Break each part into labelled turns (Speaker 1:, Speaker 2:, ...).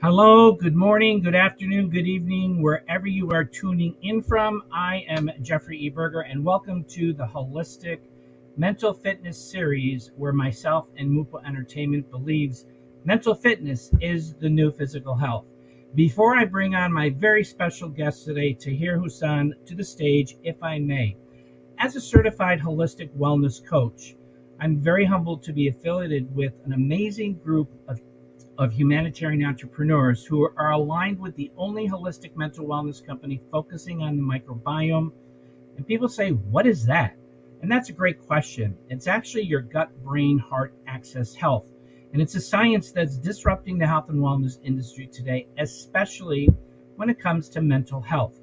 Speaker 1: Hello, good morning, good afternoon, good evening, wherever you are tuning in from. I am Jeffrey E. Berger, and welcome to the Holistic Mental Fitness Series, where myself and Mupo Entertainment believes mental fitness is the new physical health. Before I bring on my very special guest today, Tahir Hussain, to the stage, if I may, as a certified holistic wellness coach, I'm very humbled to be affiliated with an amazing group of humanitarian entrepreneurs who are aligned with the only holistic mental wellness company focusing on the microbiome. And people say, what is that? And that's a great question. It's actually your gut, brain, heart axis health. And it's a science that's disrupting the health and wellness industry today, especially when it comes to mental health.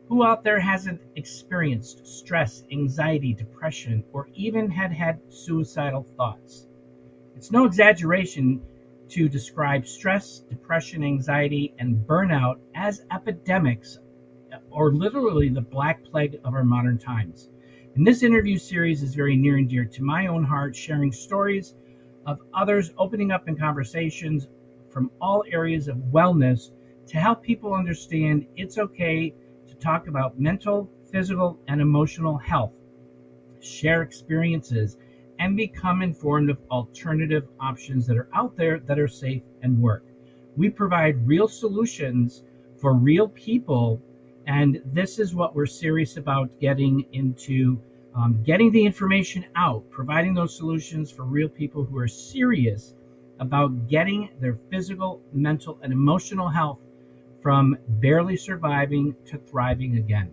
Speaker 1: Who out there hasn't experienced stress, anxiety, depression, or even had suicidal thoughts? It's no exaggeration to describe stress, depression, anxiety, and burnout as epidemics, or literally the black plague of our modern times. And this interview series is very near and dear to my own heart, sharing stories of others, opening up in conversations from all areas of wellness to help people understand it's okay to talk about mental, physical, and emotional health, share experiences, and become informed of alternative options that are out there that are safe and work. We provide real solutions for real people, and this is what we're serious about getting into, getting the information out, providing those solutions for real people who are serious about getting their physical, mental, and emotional health from barely surviving to thriving again.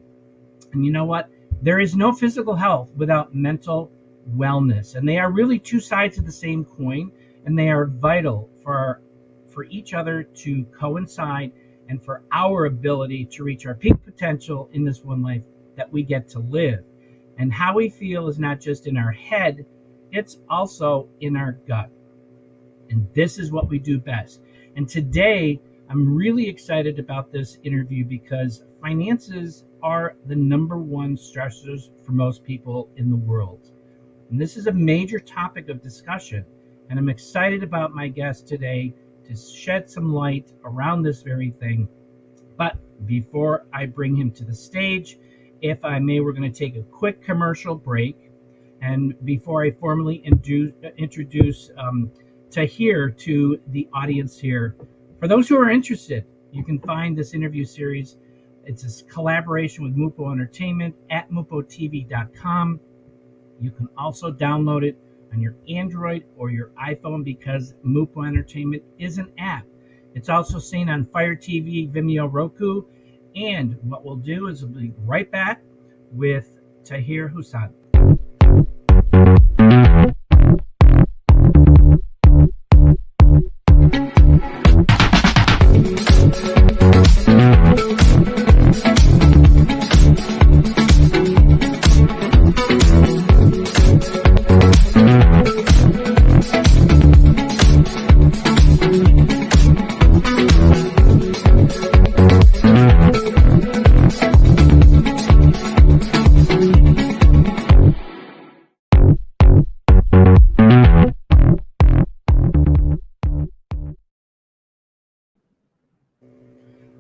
Speaker 1: And you know what? There is no physical health without mental wellness, and they are really two sides of the same coin, and they are vital for each other to coincide and for our ability to reach our peak potential in this one life that we get to live. And how we feel is not just in our head, it's also in our gut. And this is what we do best. And today I'm really excited about this interview because finances are the number one stressors for most people in the world. And this is a major topic of discussion, and I'm excited about my guest today to shed some light around this very thing. But before I bring him to the stage, if I may, we're going to take a quick commercial break. And before I formally introduce Tahir to the audience here, for those who are interested, you can find this interview series. It's a collaboration with Mupo Entertainment at mupotv.com. You can also download it on your Android or your iPhone because Mupo Entertainment is an app. It's also seen on Fire TV, Vimeo, Roku. And what we'll do is we'll be right back with Tahir Hussain.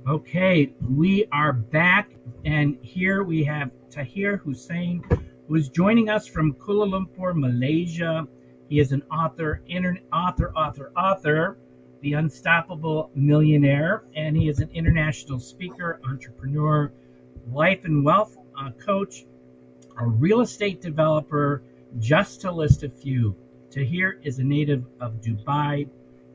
Speaker 1: Okay, we are back, and here we have Tahir Hussain, who is joining us from Kuala Lumpur, Malaysia. He is an author, The Unstoppable Millionaire, and he is an international speaker, entrepreneur, life and wealth coach, a real estate developer, just to list a few. Tahir is a native of Dubai,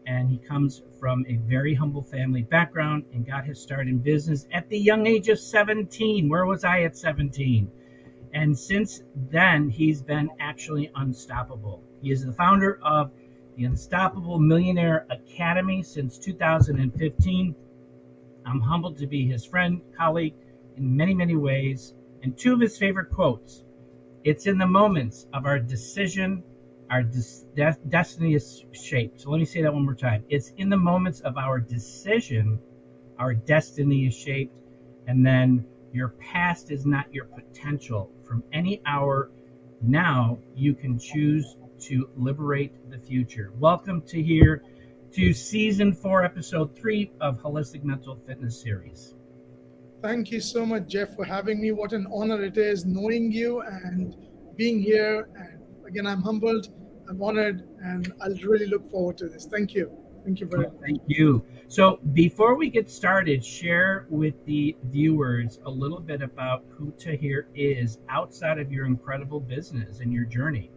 Speaker 1: and he comes from a very humble family background and got his start in business at the young age of 17. Where was I at 17? And since then, he's been actually unstoppable. He is the founder of the Unstoppable Millionaire Academy since 2015. I'm humbled to be his friend, colleague in many, many ways. And two of his favorite quotes: it's in the moments of our decision our destiny is shaped. So let me say that one more time. It's in the moments of our decision, our destiny is shaped. And then your past is not your potential. From any hour now, you can choose to liberate the future. Welcome to here. to season 4, episode 3 of Holistic Mental Fitness Series.
Speaker 2: Thank you so much, Jeff, for having me. What an honor it is knowing you and being here. And again, I'm humbled, I'm honored, and I'll really look forward to this. Thank you. Thank you very
Speaker 1: Well,
Speaker 2: much.
Speaker 1: thank you. So, before we get started, share with the viewers a little bit about who Tahir is outside of your incredible business and your journey.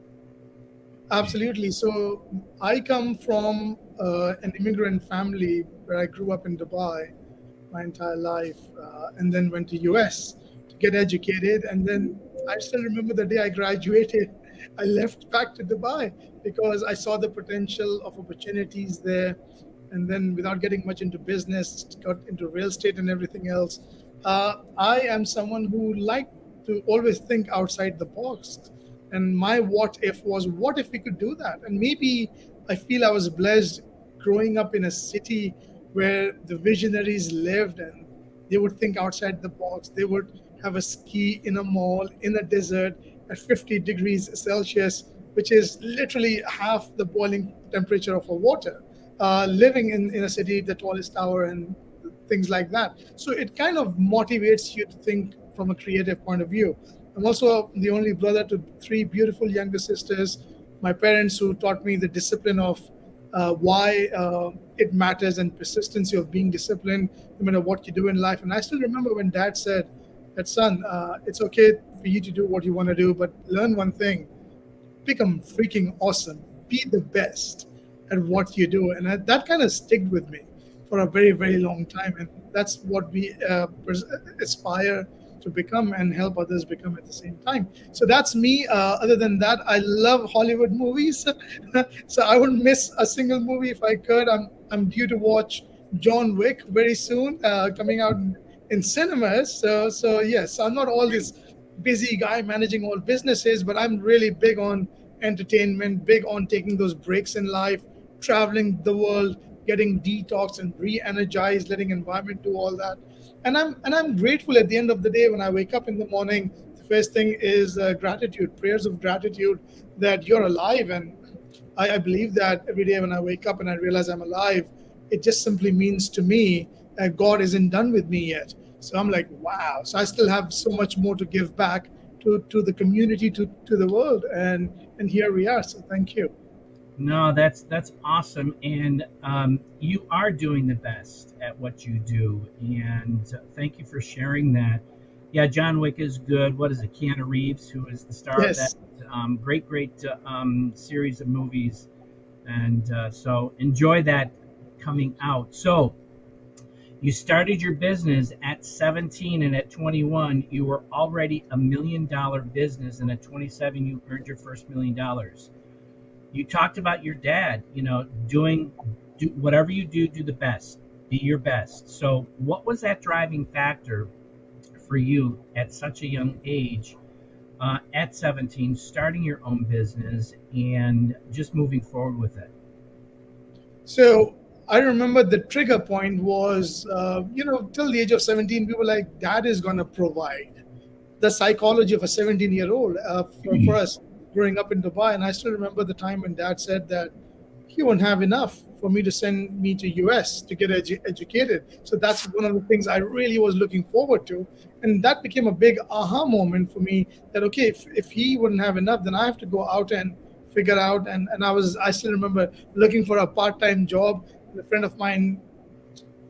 Speaker 2: Absolutely. So, I come from an immigrant family where I grew up in Dubai my entire life, and then went to US to get educated. And then I still remember the day I graduated. I left back to Dubai because I saw the potential of opportunities there. And then, without getting much into business, got into real estate and everything else. I am someone who liked to always think outside the box. And my what if was, what if we could do that? And maybe I feel I was blessed growing up in a city where the visionaries lived and they would think outside the box. They would have a ski in a mall in a desert at 50 degrees Celsius, which is literally half the boiling temperature of a water. Living in a city, the tallest tower, and things like that. So it kind of motivates you to think from a creative point of view. I'm also the only brother to three beautiful younger sisters. My parents, who taught me the discipline of why it matters and persistency of being disciplined no matter what you do in life. And I still remember when dad said that, son, it's okay for you to do what you want to do, but learn one thing: become freaking awesome, be the best at what you do. And that kind of sticked with me for a very, very long time. And that's what we aspire to become and help others become at the same time. So that's me. Other than that, I love Hollywood movies. So I wouldn't miss a single movie if I could. I'm due to watch John Wick very soon, coming out in cinemas. So yes, I'm not all this busy guy managing all businesses, but I'm really big on entertainment, big on taking those breaks in life, traveling the world, getting detox and re-energized, letting environment do all that. And I'm grateful at the end of the day when I wake up in the morning. The first thing is gratitude, prayers of gratitude that you're alive. And I believe that every day when I wake up and I realize I'm alive, it just simply means to me that God isn't done with me yet. So I'm like, wow. So I still have so much more to give back to the community, to the world. And here we are. So thank you.
Speaker 1: No, that's awesome, and you are doing the best at what you do, and thank you for sharing that. Yeah, John Wick is good. What is it? Keanu Reeves, who is the star of that
Speaker 2: Yes.
Speaker 1: great series of movies, and so enjoy that coming out. So you started your business at 17, and at 21, you were already $1 million business, and at 27, you earned your first $1 million. You talked about your dad, do whatever you do the best, be your best. So what was that driving factor for you at such a young age, at 17, starting your own business and just moving forward with it?
Speaker 2: So I remember the trigger point was, till the age of 17, we were like, dad is going to provide. The psychology of a 17-year-old for us growing up in Dubai. And I still remember the time when dad said that he won't have enough for me to send me to US to get educated. So that's one of the things I really was looking forward to. And that became a big aha moment for me that, okay, if he wouldn't have enough, then I have to go out and figure out. And I still remember looking for a part-time job. A friend of mine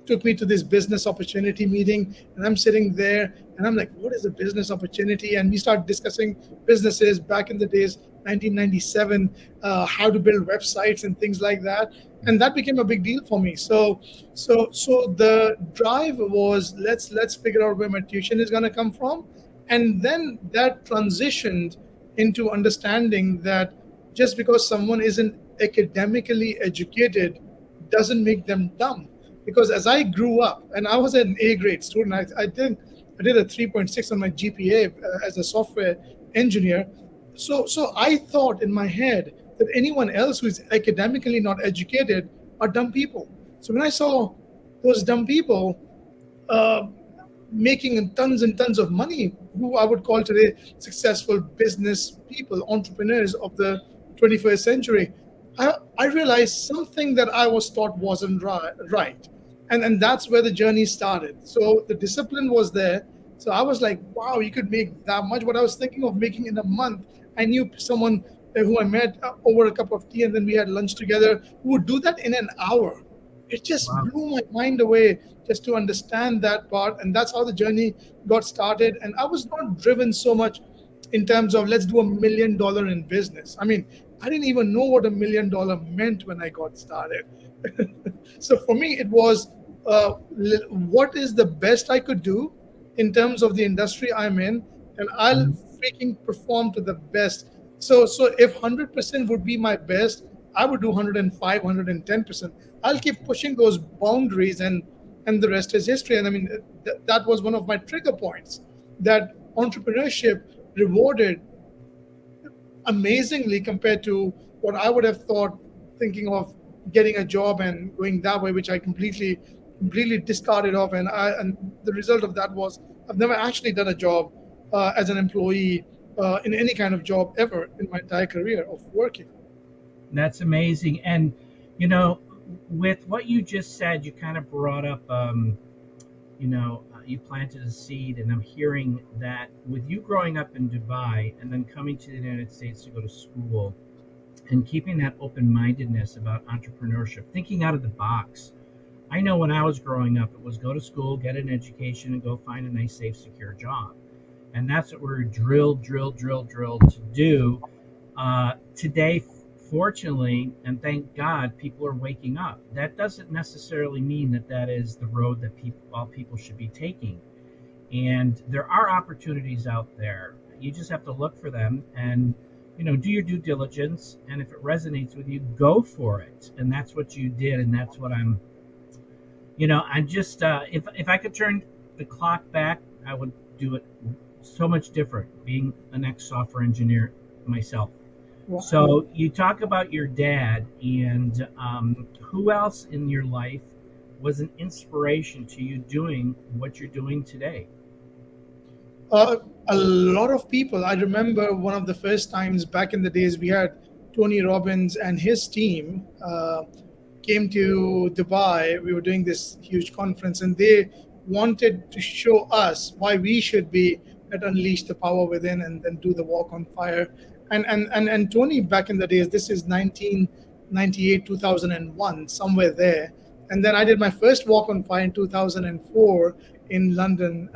Speaker 2: took me to this business opportunity meeting, and I'm sitting there and I'm like, what is a business opportunity? And we start discussing businesses back in the days, 1997, how to build websites and things like that. And that became a big deal for me. So the drive was, let's figure out where my tuition is going to come from. And then that transitioned into understanding that just because someone isn't academically educated doesn't make them dumb. Because as I grew up, and I was an A grade student, I did a 3.6 on my GPA as a software engineer. So I thought in my head that anyone else who is academically not educated are dumb people. So when I saw those dumb people uh, making tons and tons of money, who I would call today successful business people, entrepreneurs of the 21st century, I realized something that I was taught wasn't right. And that's where the journey started. So the discipline was there. So I was like, wow, you could make that much. What I was thinking of making in a month, I knew someone who I met over a cup of tea and then we had lunch together who would do that in an hour. It just
Speaker 1: Wow.
Speaker 2: blew my mind away just to understand that part. And that's how the journey got started. And I was not driven so much in terms of let's do $1 million in business. I mean, I didn't even know what $1 million meant when I got started. So for me, it was what is the best I could do in terms of the industry I'm in, and I'll
Speaker 1: Mhm.
Speaker 2: freaking perform to the best. So if 100% would be my best, I would do 105, 110%. I'll keep pushing those boundaries, and the rest is history. And I mean, that was one of my trigger points, that entrepreneurship rewarded amazingly compared to what I would have thought, thinking of getting a job and going that way, which I completely discarded off. And the result of that was I've never actually done a job as an employee in any kind of job ever in my entire career of working.
Speaker 1: That's amazing. And, you know, with what you just said, you kind of brought up, you planted a seed, and I'm hearing that with you growing up in Dubai and then coming to the United States to go to school and keeping that open mindedness about entrepreneurship, thinking out of the box. I know when I was growing up, it was go to school, get an education, and go find a nice, safe, secure job. And that's what we're drilled to do. Today, fortunately, and thank God, people are waking up. That doesn't necessarily mean that that is the road that all people should be taking. And there are opportunities out there. You just have to look for them and do your due diligence. And if it resonates with you, go for it. And that's what you did, and that's what I'm just if I could turn the clock back, I would do it so much different. Being an ex software engineer myself.
Speaker 2: Wow.
Speaker 1: So you talk about your dad, and who else in your life was an inspiration to you doing what you're doing today?
Speaker 2: Uh, a lot of people. I remember one of the first times back in the days we had Tony Robbins and his team came to Dubai. We were doing this huge conference, and they wanted to show us why we should be at Unleash the Power Within and then do the Walk on Fire. And Tony back in the days, this is 1998, 2001, somewhere there. And then I did my first Walk on Fire in 2004 in London,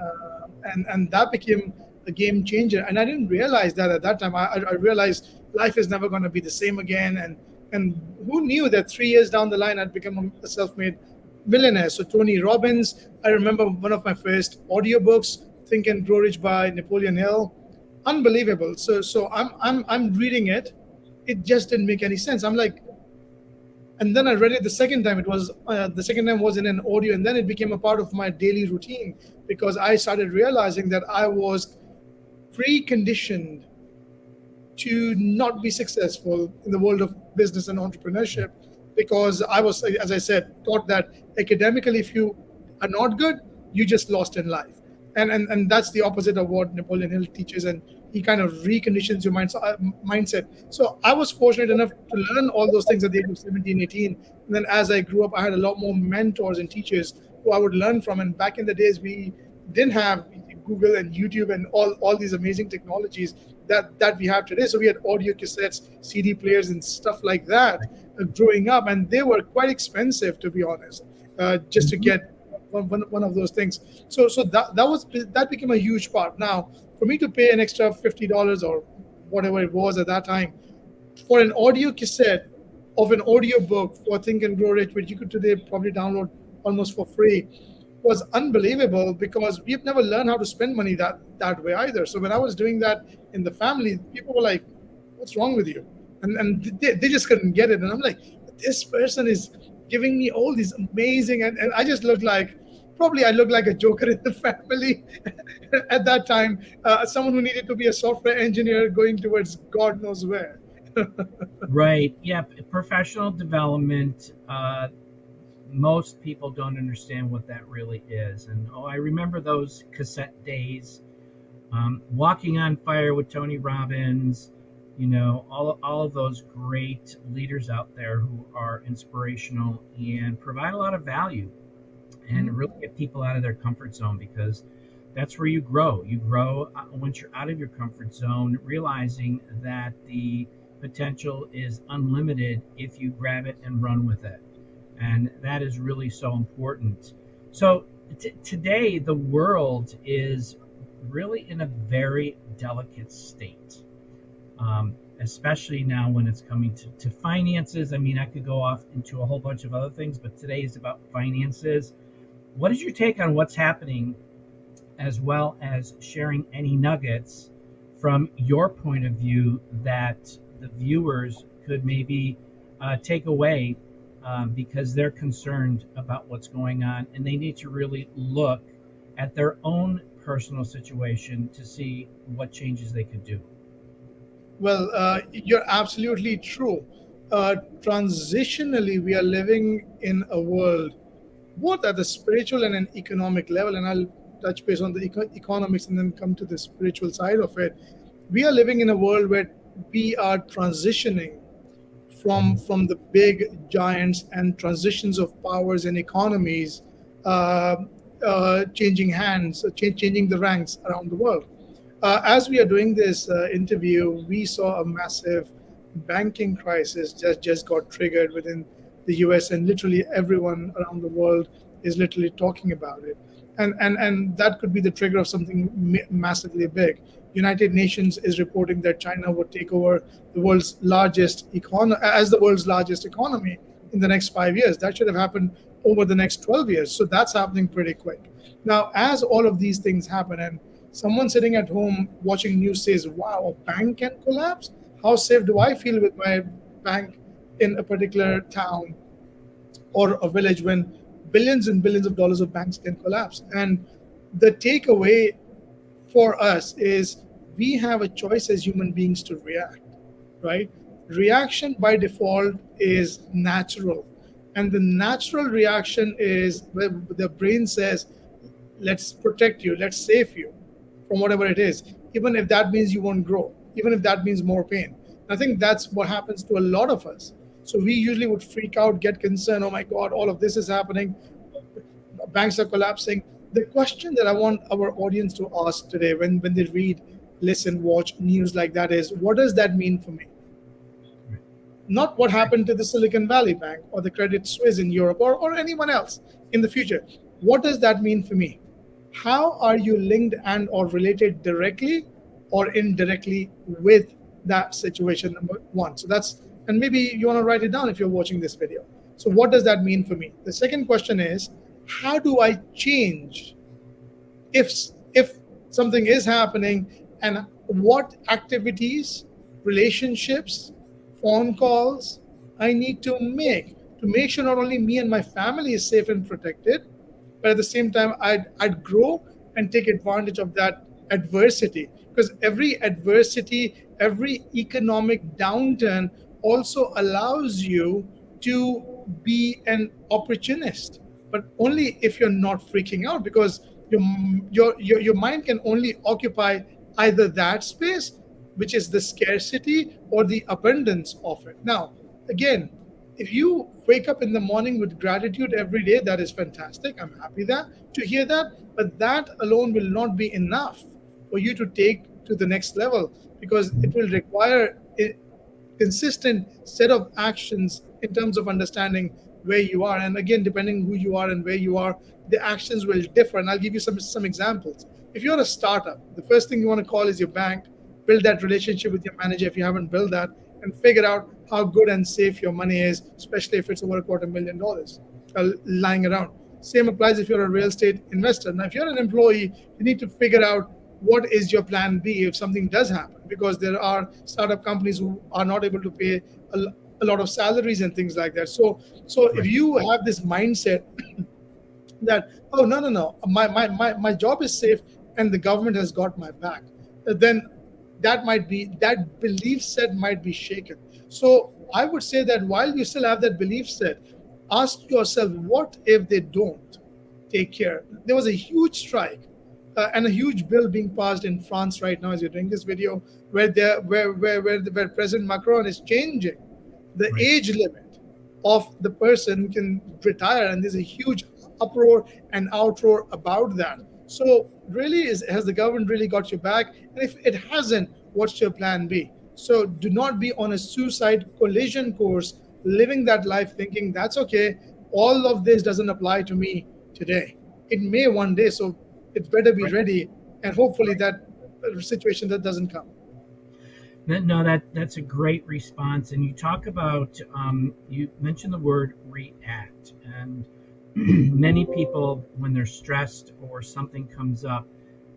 Speaker 2: and that became a game changer. And I didn't realize that at that time. I realized life is never going to be the same again, and who knew that 3 years down the line I'd become a self-made millionaire. So Tony Robbins, I remember one of my first audiobooks, Think and Grow Rich by Napoleon Hill. Unbelievable. So I'm reading it. It just didn't make any sense. I'm like, and then I read it the second time. It was the second time was in an audio, and then it became a part of my daily routine because I started realizing that I was preconditioned to not be successful in the world of business and entrepreneurship because I was, as I said, taught that academically, if you are not good, you just lost in life. And that's the opposite of what Napoleon Hill teaches. And he kind of reconditions your mindset. So I was fortunate enough to learn all those things at the age of 17, 18. And then as I grew up, I had a lot more mentors and teachers who I would learn from. And back in the days, we didn't have Google and YouTube and all these amazing technologies that we have today. So we had audio cassettes, CD players, and stuff like that growing up, and they were quite expensive, to be honest, just to
Speaker 1: Mhm.
Speaker 2: get one of those things. So that became a huge part. Now, for me to pay an extra $50 or whatever it was at that time for an audio cassette of an audio book for Think and Grow Rich, which you could today probably download almost for free, was unbelievable because we've never learned how to spend money that way either. So when I was doing that in the family, people were like, "What's wrong with you?" And they just couldn't get it. And I'm like, "This person is giving me all these amazing," and I just looked like. Probably I looked like a joker in the family at that time, someone who needed to be a software engineer going towards God knows where.
Speaker 1: Right. Yeah. Professional development. Most people don't understand what that really is. And I remember those cassette days. Walking on Fire with Tony Robbins. all of those great leaders out there who are inspirational and provide a lot of value and really get people out of their comfort zone, because that's where you grow. You grow once you're out of your comfort zone, realizing that the potential is unlimited if you grab it and run with it. And that is really so important. So, today, the world is really in a very delicate state, especially now when it's coming to finances. I mean, I could go off into a whole bunch of other things, but today is about finances. What is your take on what's happening, as well as sharing any nuggets from your point of view that the viewers could maybe take away, because they're concerned about what's going on and they need to really look at their own personal situation to see what changes they could do?
Speaker 2: Well, you're absolutely true. Transitionally, we are living in a world both at the spiritual and an economic level, and I'll touch base on the economics and then come to the spiritual side of it. We are living in a world where we are transitioning from the big giants and transitions of powers and economies, uh, changing hands, changing the ranks around the world. As we are doing this interview, we saw a massive banking crisis just got triggered within the US, and literally everyone around the world is literally talking about it. And that could be the trigger of something massively big. United Nations is reporting that China would take over the world's largest economy as the world's largest economy in the next 5 years. That should have happened over the next 12 years. So that's happening pretty quick. Now, as all of these things happen, and someone sitting at home watching news says, wow, a bank can collapse? How safe do I feel with my bank in a particular town or a village when billions and billions of dollars of banks can collapse? And the takeaway for us is we have a choice as human beings to react, right? Reaction by default is natural. And the natural reaction is where the brain says, let's protect you, let's save you from whatever it is, even if that means you won't grow, even if that means more pain. I think that's what happens to a lot of us. So we usually would freak out, get concerned, oh my God, all of this is happening, banks are collapsing. The question that I want our audience to ask today when they read, listen, watch news like that is, what does that mean for me? Not what happened to the Silicon Valley Bank or the Credit Suisse in Europe or anyone else in the future. What does that mean for me? How are you linked and or related directly or indirectly with that situation? Number one. So that's, and maybe you want to write it down if you're watching this video. So what does that mean for me? The second question is, how do I change if if something is happening, and what activities, relationships, phone calls I need to make sure not only me and my family is safe and protected, but at the same time I'd grow and take advantage of that adversity, because every adversity, every economic downturn also allows you to be an opportunist, but only if you're not freaking out, because your mind can only occupy either that space, which is the scarcity or the abundance of it. Now, again, if you wake up in the morning with gratitude every day, that is fantastic. I'm happy that to hear that, but that alone will not be enough for you to take to the next level, because it will require a consistent set of actions in terms of understanding where you are. And again, depending who you are and where you are, the actions will differ. And I'll give you some examples. If you're a startup, the first thing you want to call is your bank, build that relationship with your manager if you haven't built that, and figure out how good and safe your money is, especially if it's over $250,000 lying around. Same applies if you're a real estate investor. Now, if you're an employee, you need to figure out what is your plan B if something does happen, because there are startup companies who are not able to pay a lot of salaries and things like that. So if
Speaker 1: Right.
Speaker 2: you have this mindset that, oh, no, my job is safe and the government has got my back, then that belief set might be shaken. So I would say that while you still have that belief set, ask yourself, what if they don't take care? There was a huge strike and a huge bill being passed in France right now as you're doing this video, where President Macron is changing the
Speaker 1: Right.
Speaker 2: age limit of the person who can retire, and there's a huge uproar and outroar about that. So really, has the government really got your back? And if it hasn't, what's your plan B? So do not be on a suicide collision course, living that life thinking that's okay. All of this doesn't apply to me today. It may one day, so it's better be
Speaker 1: Right.
Speaker 2: ready, and hopefully
Speaker 1: Right.
Speaker 2: that situation that doesn't come.
Speaker 1: No, that's a great response. And you talk about you mentioned the word react, and many people when they're stressed or something comes up,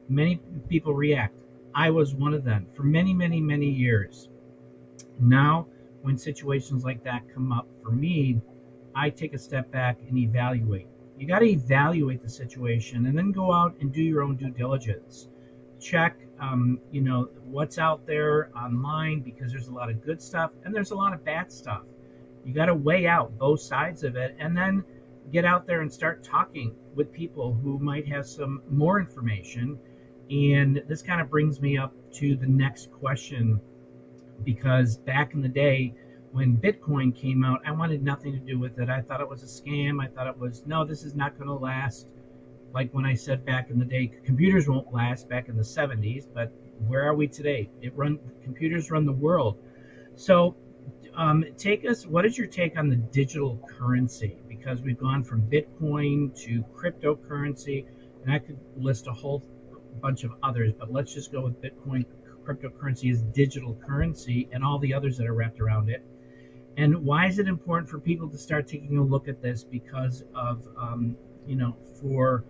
Speaker 1: many people react. I was one of them for many, many, many years. Now, when situations like that come up for me, I take a step back and evaluate. You got to evaluate the situation and then go out and do your own due diligence. Check, what's out there online because there's a lot of good stuff and there's a lot of bad stuff. You got to weigh out both sides of it and then get out there and start talking with people who might have some more information. And this kind of brings me up to the next question because back in the day when Bitcoin came out, I wanted nothing to do with it. I thought it was a scam. I thought it was, no, this is not going to last. Like when I said back in the day, computers won't last back in the 70s, but where are we today? Computers run the world. So what is your take on the digital currency? Because we've gone from Bitcoin to cryptocurrency, and I could list a whole bunch of others, but let's just go with Bitcoin. Cryptocurrency is digital currency and all the others that are wrapped around it. And why is it important for people to start taking a look at this? Because of, for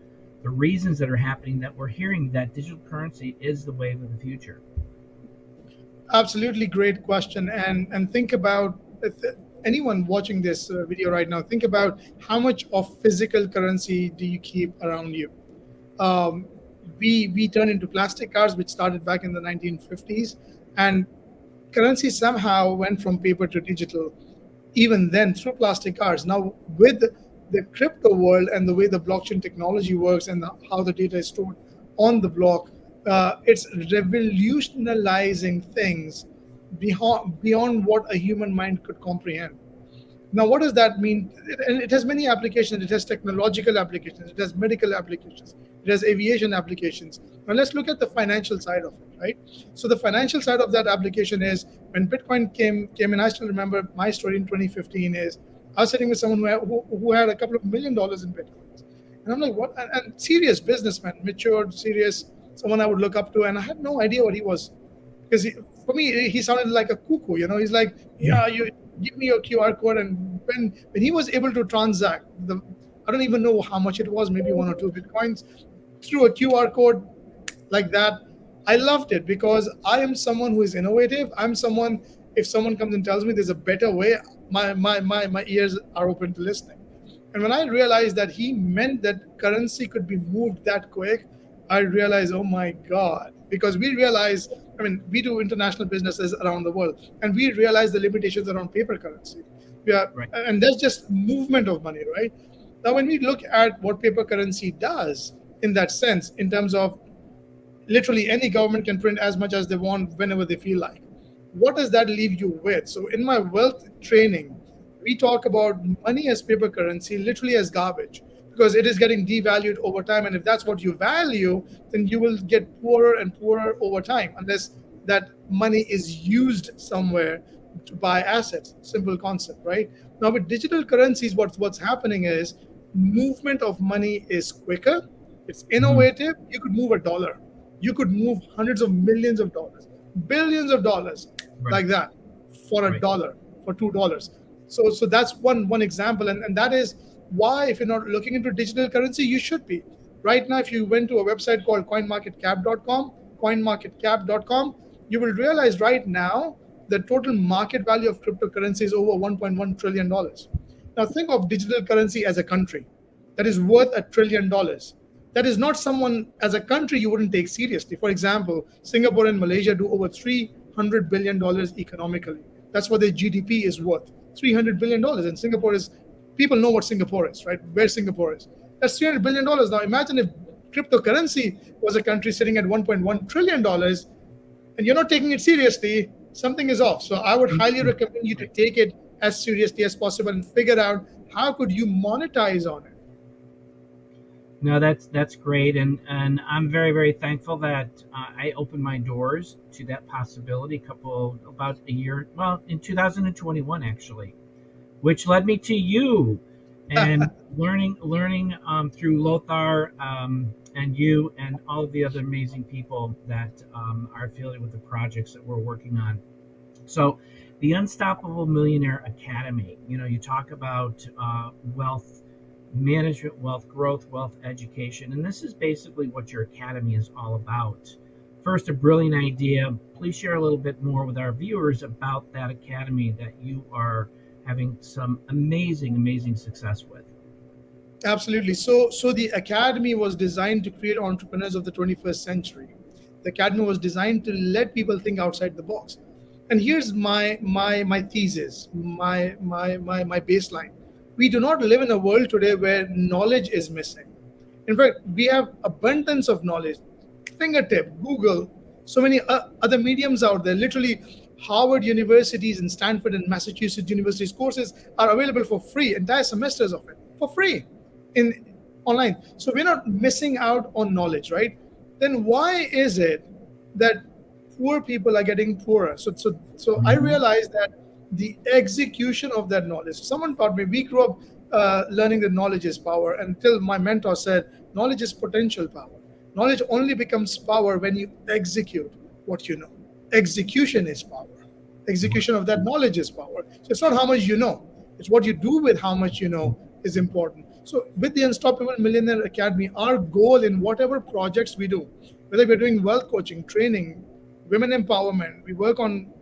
Speaker 1: the reasons that are happening that we're hearing that digital currency is the wave of the future.
Speaker 2: Absolutely great question. And think about anyone watching this video right now, think about how much of physical currency do you keep around you? Um, we turned into plastic cards, which started back in the 1950s, and currency somehow went from paper to digital, even then through plastic cards. Now, with the crypto world and the way the blockchain technology works and how the data is stored on the block, it's revolutionizing things beyond what a human mind could comprehend. Now, what does that mean? And it has many applications. It has technological applications. It has medical applications. It has aviation applications. Now, let's look at the financial side of it, right? So, the financial side of that application is when Bitcoin came in. I still remember my story in 2015. Is I was sitting with someone who had a couple of $1 million in Bitcoins, and I'm like, what? And serious businessman, matured, serious, someone I would look up to, and I had no idea what he was because for me he sounded like a cuckoo. He's like,
Speaker 1: Yeah.
Speaker 2: yeah, you give me your QR code, and when he was able to transact I don't even know how much it was, maybe 1 or 2 Bitcoins through a QR code like that. I loved it because I am someone who is innovative. I'm someone, if someone comes and tells me there's a better way, my ears are open to listening. And when I realized that he meant that currency could be moved that quick, I realized, oh my God, because we realize, I mean, we do international businesses around the world, and we realize the limitations around paper currency.
Speaker 1: Right.
Speaker 2: And that's just movement of money, right? Now, when we look at what paper currency does in that sense, in terms of literally any government can print as much as they want whenever they feel like. What does that leave you with? So in my wealth training, we talk about money as paper currency, literally as garbage, because it is getting devalued over time. And if that's what you value, then you will get poorer and poorer over time, unless that money is used somewhere to buy assets. Simple concept, right? Now with digital currencies, what's happening is movement of money is quicker, it's
Speaker 1: Hmm.
Speaker 2: innovative. You could move a dollar, you could move hundreds of millions of dollars, billions of dollars,
Speaker 1: Right.
Speaker 2: like that, for a
Speaker 1: Right.
Speaker 2: dollar, for $2. So that's one example, and that is why, if you're not looking into digital currency, you should be. Right now, if you went to a website called coinmarketcap.com, you will realize right now the total market value of cryptocurrency is over $1.1 trillion. Now think of digital currency as a country that is worth $1 trillion. That is not someone as a country you wouldn't take seriously. For example, Singapore and Malaysia do over $300 billion economically. That's what their GDP is worth, $300 billion. And Singapore is, people know what Singapore is, right? Where Singapore is. That's $300 billion. Now imagine if cryptocurrency was a country sitting at $1.1 trillion, and you're not taking it seriously, something is off. So I would highly recommend you to take it as seriously as possible and figure out how could you monetize on it.
Speaker 1: No, that's great, and I'm very very thankful that I opened my doors to that possibility. Couple about a year, well, in 2021 actually, which led me to you, and learning through Lothar and you and all of the other amazing people that are affiliated with the projects that we're working on. So, the Unstoppable Millionaire Academy. You talk about wealth management, wealth growth, wealth education, and this is basically what your academy is all about. First, a brilliant idea. Please share a little bit more with our viewers about that academy that you are having some amazing success with.
Speaker 2: Absolutely. So the academy was designed to create entrepreneurs of the 21st century. The academy was designed to let people think outside the box. And here's my thesis, my baseline. We do not live in a world today where knowledge is missing. In fact, we have abundance of knowledge. Fingertip, Google, so many other mediums out there. Literally, Harvard universities and Stanford and Massachusetts universities courses are available for free, entire semesters of it for free in online. So we're not missing out on knowledge, right? Then why is it that poor people are getting poorer? So I
Speaker 1: Mm-hmm.
Speaker 2: realized that the execution of that knowledge. Someone taught me. We grew up learning that knowledge is power, until my mentor said knowledge is potential power. Knowledge only becomes power when you execute what you know. Execution is power. Execution of that knowledge is power. So it's not how much you know, it's what you do with how much you know is important. So with the Unstoppable Millionaire Academy, our goal in whatever projects we do, whether we're doing wealth coaching, training, women empowerment, we work on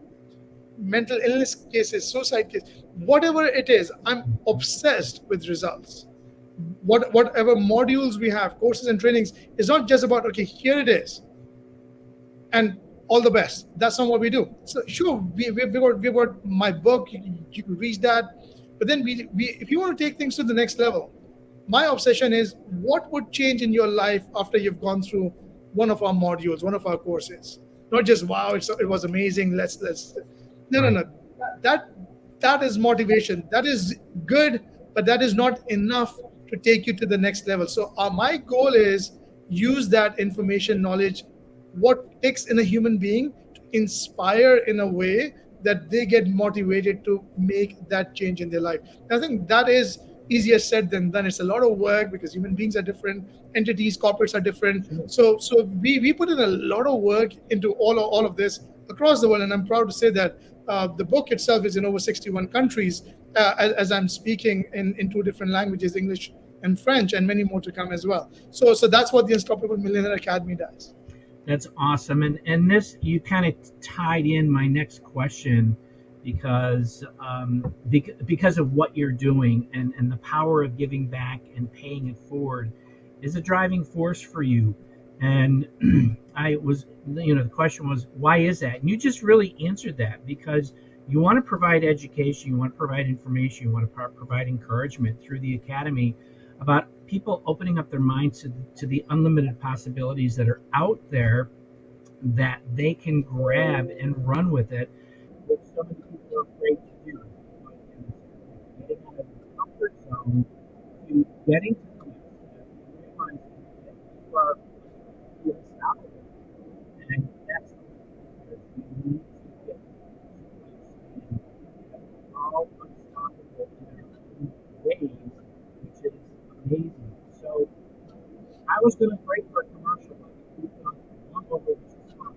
Speaker 2: mental illness cases, suicide cases, whatever it is, I'm obsessed with results. Whatever modules we have, courses and trainings, is not just about, okay, here it is and all the best. That's not what we do. So sure, we've got my book. You can reach that, but then we if you want to take things to the next level, my obsession is what would change in your life after you've gone through one of our modules, one of our courses. Not just wow, it was amazing. Let's no.
Speaker 1: Right.
Speaker 2: That that is motivation. That is good, but that is not enough to take you to the next level. So my goal is use that information, knowledge, what takes in a human being to inspire in a way that they get motivated to make that change in their life. I think that is easier said than done. It's a lot of work because human beings are different, entities, corporates are different. So we put in a lot of work into all of this across the world, and I'm proud to say that the book itself is in over 61 countries, as I'm speaking in two different languages, English and French, and many more to come as well. So that's what the Unstoppable Millionaire Academy does.
Speaker 1: That's awesome. And this, you kind of tied in my next question because because of what you're doing, and the power of giving back and paying it forward is a driving force for you. And I was, the question was, why is that? And you just really answered that, because you want to provide education, you want to provide information, you want to provide encouragement through the academy about people opening up their minds to the unlimited possibilities that are out there that they can grab and run with it, which so many people are afraid to do. Getting out of the comfort zone to getting to the next step and realizing that you are unstoppable. And that's the thing, we need to get to this place that we're all unstoppable in our own ways, which is amazing. So I was going to break for a commercial, but we've gone long over, which is fine.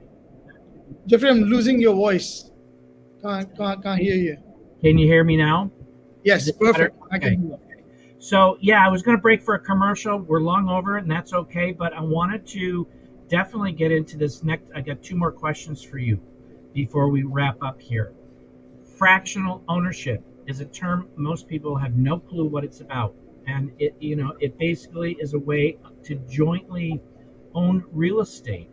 Speaker 1: That's what
Speaker 2: Jeffrey, I'm losing your voice. Can't hear you.
Speaker 1: Can you hear me now? Is
Speaker 2: Yes,
Speaker 1: it better?
Speaker 2: perfect. I
Speaker 1: Okay.
Speaker 2: can.
Speaker 1: Okay. So yeah, I was going to break for a commercial. We're long over, and that's okay. But I wanted to definitely get into this next. I got two more questions for you before we wrap up here. Fractional ownership is a term most people have no clue what it's about, and it basically is a way to jointly own real estate.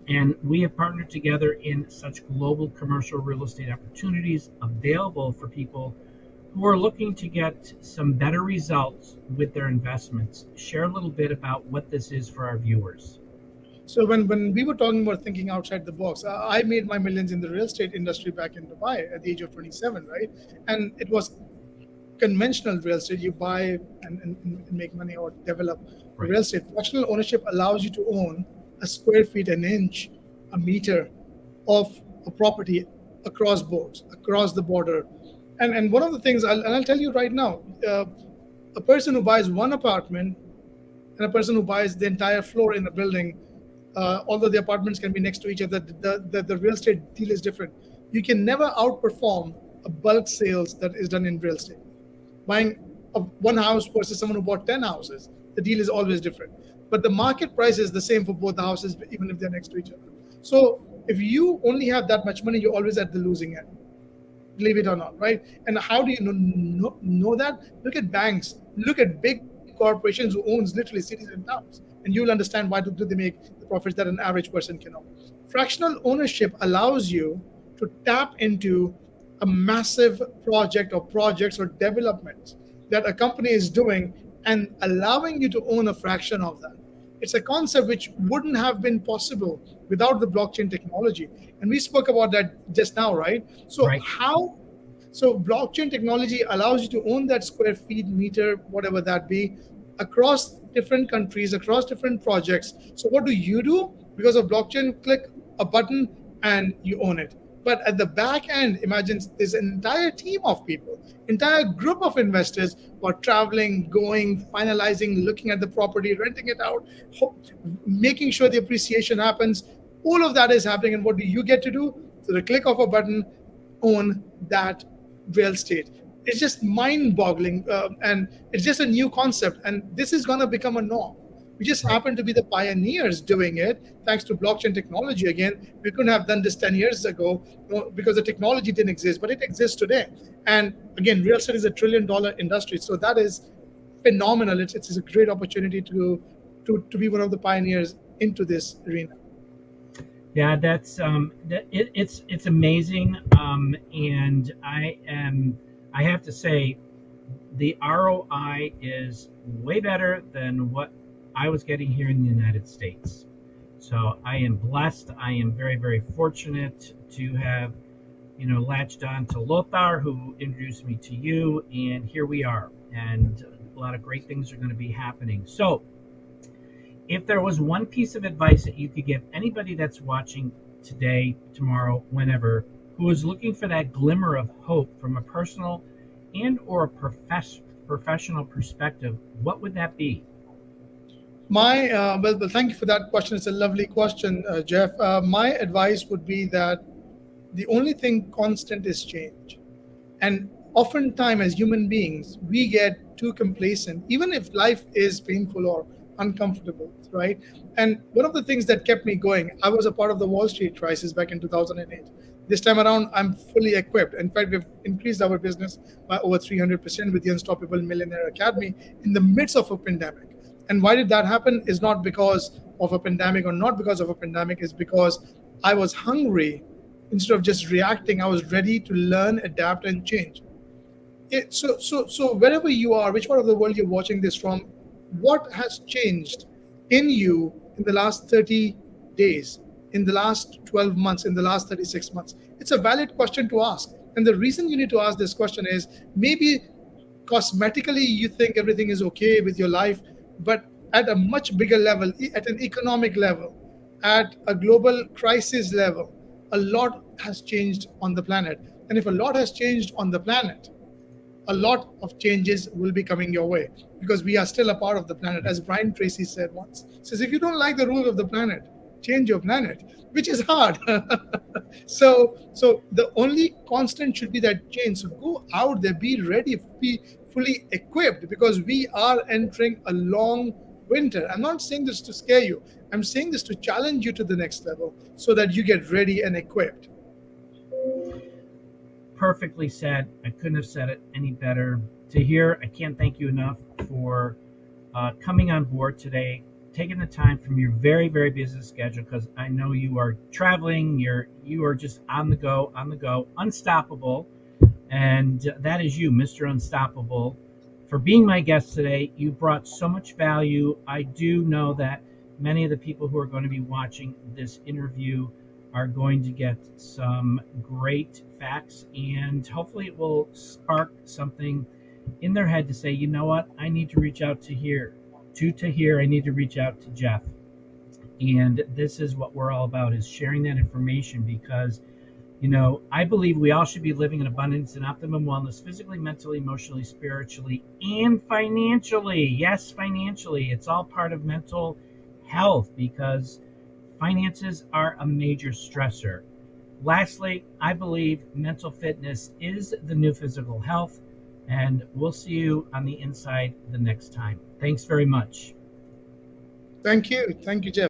Speaker 1: And we have partnered together in such global commercial real estate opportunities available for people who are looking to get some better results with their investments. Share a little bit about what this is for our viewers.
Speaker 2: So when we were talking about thinking outside the box, I made my millions in the real estate industry back in Dubai at the age of 27, right? And it was conventional real estate. You buy and make money or develop
Speaker 1: Right.
Speaker 2: real estate. Fractional ownership allows you to own a square feet, an inch, a meter of a property across boards, across the border. And one of the things, I'll tell you right now, a person who buys one apartment and a person who buys the entire floor in a building, although the apartments can be next to each other, the real estate deal is different. You can never outperform a bulk sales that is done in real estate. Buying one house versus someone who bought 10 houses, the deal is always different. But the market price is the same for both the houses, even if they're next to each other. So if you only have that much money, you're always at the losing end, believe it or not, right? And how do you know that? Look at banks, look at big corporations who owns literally cities and towns, and you'll understand why do they make the profits that an average person can own. Fractional ownership allows you to tap into a massive project or projects or developments that a company is doing and allowing you to own a fraction of that. It's a concept which wouldn't have been possible without the blockchain technology. And we spoke about that just now, right? So
Speaker 1: Right.
Speaker 2: blockchain technology allows you to own that square feet, meter, whatever that be, across different countries, across different projects. So what do you do? Because of blockchain, click a button and you own it. But at the back end, imagine there's an entire team of people, entire group of investors who are traveling, going, finalizing, looking at the property, renting it out, making sure the appreciation happens. All of that is happening. And what do you get to do? So the click of a button, own that real estate. It's just mind boggling. And it's just a new concept. And this is going to become a norm. We just
Speaker 1: Right.
Speaker 2: happen to be the pioneers doing it thanks to blockchain technology. Again, we couldn't have done this 10 years ago because the technology didn't exist, but it exists today. And again, real estate is a $1 trillion industry. So that is phenomenal. It's a great opportunity to be one of the pioneers into this arena.
Speaker 1: Yeah, it's amazing, and I have to say the ROI is way better than what I was getting here in the United States. So I am blessed. I am very, very fortunate to have, latched on to Lothar, who introduced me to you, and here we are. And a lot of great things are going to be happening. So, if there was one piece of advice that you could give anybody that's watching today, tomorrow, whenever, who is looking for that glimmer of hope from a personal and or a professional perspective, what would that be?
Speaker 2: Thank you for that question. It's a lovely question, Jeff. My advice would be that the only thing constant is change. And oftentimes, as human beings, we get too complacent, even if life is painful or uncomfortable, right? And one of the things that kept me going, I was a part of the Wall Street crisis back in 2008. This time around, I'm fully equipped. In fact, we've increased our business by over 300% with the Unstoppable Millionaire Academy in the midst of a pandemic. And why did that happen? Is not because of a pandemic or not because of a pandemic, is because I was hungry. Instead of just reacting, I was ready to learn, adapt, and change. So wherever you are, which part of the world you're watching this from, what has changed in you in the last 30 days, in the last 12 months, in the last 36 months? It's a valid question to ask. And the reason you need to ask this question is maybe cosmetically you think everything is okay with your life, but at a much bigger level, at an economic level, at a global crisis level, a lot has changed on the planet. And if a lot has changed on the planet, a lot of changes will be coming your way because we are still a part of the planet. As Brian Tracy said once, says if you don't like the rules of the planet, change your planet, which is hard. So the only constant should be that change. So go out there, be ready, be fully equipped because we are entering a long winter. I'm not saying this to scare you. I'm saying this to challenge you to the next level so that you get ready and equipped.
Speaker 1: Perfectly said. I couldn't have said it any better. Tahir, I can't thank you enough for coming on board today, taking the time from your very, very busy schedule because I know you are traveling. You are just on the go, unstoppable. And that is you, Mr. Unstoppable, for being my guest today. You brought so much value. I do know that many of the people who are going to be watching this interview are going to get some great facts, and hopefully it will spark something in their head to say, you know what, I need to reach out to Tahir. I need to reach out to Jeff. And this is what we're all about, is sharing that information, because I believe we all should be living in abundance and optimum wellness, physically, mentally, emotionally, spiritually, and financially. Yes, financially. It's all part of mental health, because finances are a major stressor. Lastly, I believe mental fitness is the new physical health, and we'll see you on the inside the next time. Thanks very much.
Speaker 2: Thank you. Thank you, Jeff.